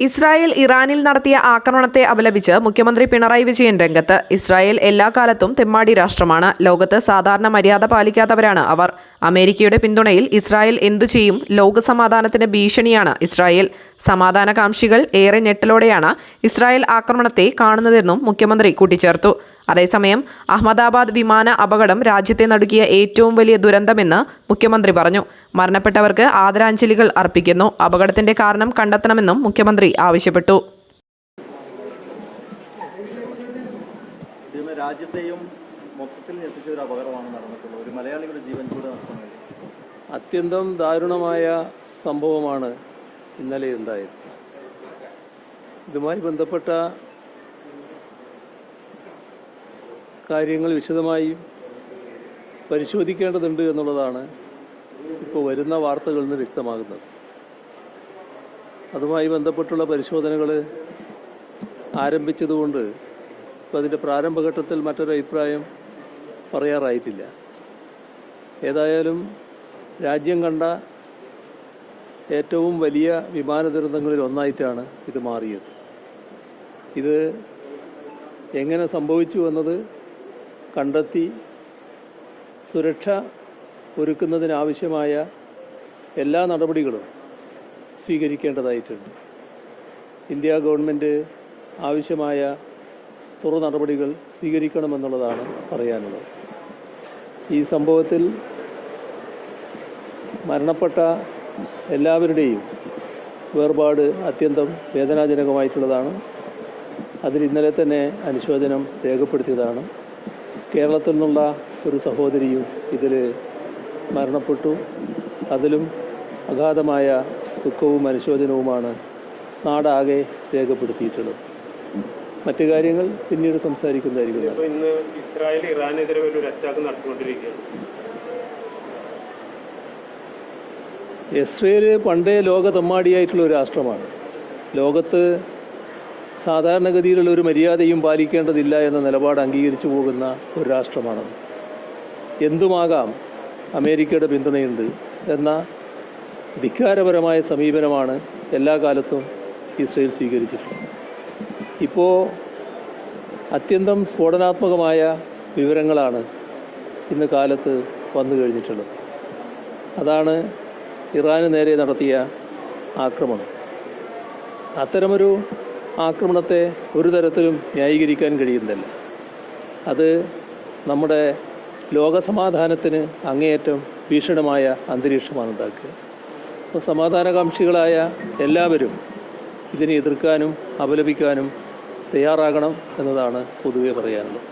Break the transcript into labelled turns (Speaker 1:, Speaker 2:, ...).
Speaker 1: Israel ഇറാനിൽ നടത്തിയ ആക്രമണത്തെ അപലപിച്ച് മുഖ്യമന്ത്രി പിണറായി വിജയൻ രംഗത്ത്. ഇസ്രായേൽ എല്ലാ കാലത്തും തെമ്മാടി രാഷ്ട്രമാണ്. ലോകത്ത് സാധാരണ മര്യാദ പാലിക്കാത്തവരാണ് അവർ. അമേരിക്കയുടെ പിന്തുണയിൽ ഇസ്രായേൽ എന്തു ചെയ്യും? ലോകസമാധാനത്തിന് ഭീഷണിയാണ് ഇസ്രായേൽ. സമാധാനകാംക്ഷികൾ ഏറെ ഞെട്ടലോടെയാണ് ഇസ്രായേൽ ആക്രമണത്തെ കാണുന്നതെന്നും മുഖ്യമന്ത്രി കൂട്ടിച്ചേർത്തു. അതേസമയം അഹമ്മദാബാദ് വിമാന അപകടം രാജ്യത്തെ നടുക്കിയ ഏറ്റവും വലിയ ദുരന്തമെന്ന് മുഖ്യമന്ത്രി പറഞ്ഞു. മരണപ്പെട്ടവർക്ക് ആദരാഞ്ജലികൾ അർപ്പിക്കുന്നു. അപകടത്തിന്റെ കാരണം കണ്ടെത്തണമെന്നും മുഖ്യമന്ത്രി ആവശ്യപ്പെട്ടു.
Speaker 2: രാജ്യത്തെയും മൊത്തത്തിൽ ഞെട്ടിച്ച ഒരു അപകടമാണ് നടന്നിട്ടുള്ളത്. ഒരു മലയാളിയുടെ ജീവൻ കൂടെ നഷ്ടമായി.
Speaker 3: അത്യന്തം ദാരുണമായ സംഭവമാണ് ഇന്നലെ ഉണ്ടായത്. ഇതുമായി ബന്ധപ്പെട്ട കാര്യങ്ങൾ വിശദമായി പരിശോധിക്കേണ്ടതുണ്ട് എന്നുള്ളതാണ് ഇപ്പോൾ വരുന്ന വാർത്തകളിൽ നിന്ന് വ്യക്തമാകുന്നത്. അതുമായി ബന്ധപ്പെട്ടുള്ള പരിശോധനകൾ ആരംഭിച്ചതുകൊണ്ട് ഇപ്പോൾ അതിൻ്റെ പ്രാരംഭഘട്ടത്തിൽ മറ്റൊരു അഭിപ്രായം പറയാറായിട്ടില്ല. ഏതായാലും രാജ്യം കണ്ട ഏറ്റവും വലിയ വിമാന ദുരന്തങ്ങളിൽ ഒന്നായിട്ടാണ് ഇത് മാറിയത്. ഇത് എങ്ങനെ സംഭവിച്ചു എന്നത് കണ്ടെത്തി സുരക്ഷ ഒരുക്കുന്നതിനാവശ്യമായ എല്ലാ നടപടികളും സ്വീകരിക്കേണ്ടതായിട്ടുണ്ട്. ഇന്ത്യ ഗവൺമെൻറ് ആവശ്യമായ തുടർ നടപടികൾ സ്വീകരിക്കണമെന്നുള്ളതാണ് പറയാനുള്ളത്. ഈ സംഭവത്തിൽ മരണപ്പെട്ട എല്ലാവരുടെയും വേർപാട് അത്യന്തം വേദനാജനകമായിട്ടുള്ളതാണ്. അതിൽ ഇന്നലെ തന്നെ അനുശോചനം രേഖപ്പെടുത്തിയതാണ്. കേരളത്തിൽ നിന്നുള്ള ഒരു സഹോദരിയും ഇതിൽ മരണപ്പെട്ടു. അതിലും അഗാധമായ ദുഃഖവും അനുശോചനവുമാണ് നാടാകെ രേഖപ്പെടുത്തിയിട്ടുള്ളത്. മറ്റു കാര്യങ്ങൾ പിന്നീട് സംസാരിക്കുന്നതായിരിക്കും.
Speaker 4: ഇന്ന് ഇസ്രായേൽ ഇറാനെതിരെ ഒരു അറ്റാക്ക് നടത്തിക്കൊണ്ടിരിക്കുകയാണ്.
Speaker 3: ഇസ്രായേൽ പണ്ടേ ലോക തെമ്മാടിയായിട്ടുള്ള ഒരു രാഷ്ട്രമാണ്. ലോകത്ത് സാധാരണഗതിയിലുള്ള ഒരു മര്യാദയും പാലിക്കേണ്ടതില്ല എന്ന നിലപാട് അംഗീകരിച്ചു പോകുന്ന ഒരു രാഷ്ട്രമാണത്. എന്തുമാകാം, അമേരിക്കയുടെ പിന്തുണയുണ്ട് എന്ന ധിക്കാരപരമായ സമീപനമാണ് എല്ലാ കാലത്തും ഇസ്രായേൽ സ്വീകരിച്ചിട്ടുള്ളത്. ഇപ്പോൾ അത്യന്തം സ്ഫോടനാത്മകമായ വിവരങ്ങളാണ് ഇന്ന് കാലത്ത് വന്നു കഴിഞ്ഞിട്ടുള്ളത്. അതാണ് ഇറാന് നേരെ നടത്തിയ ആക്രമണം. അത്തരമൊരു ആക്രമണത്തെ ഒരു തരത്തിലും ന്യായീകരിക്കാൻ കഴിയുന്നില്ല. അത് നമ്മുടെ ലോകസമാധാനത്തിന് അങ്ങേയറ്റം ഭീഷണമായ അന്തരീക്ഷമാണ് ഉണ്ടാക്കുക. അപ്പോൾ സമാധാനകാംക്ഷികളായ എല്ലാവരും ഇതിനെ എതിർക്കാനും അപലപിക്കാനും തയ്യാറാകണം എന്നതാണ് പൊതുവെ പറയാനുള്ളത്.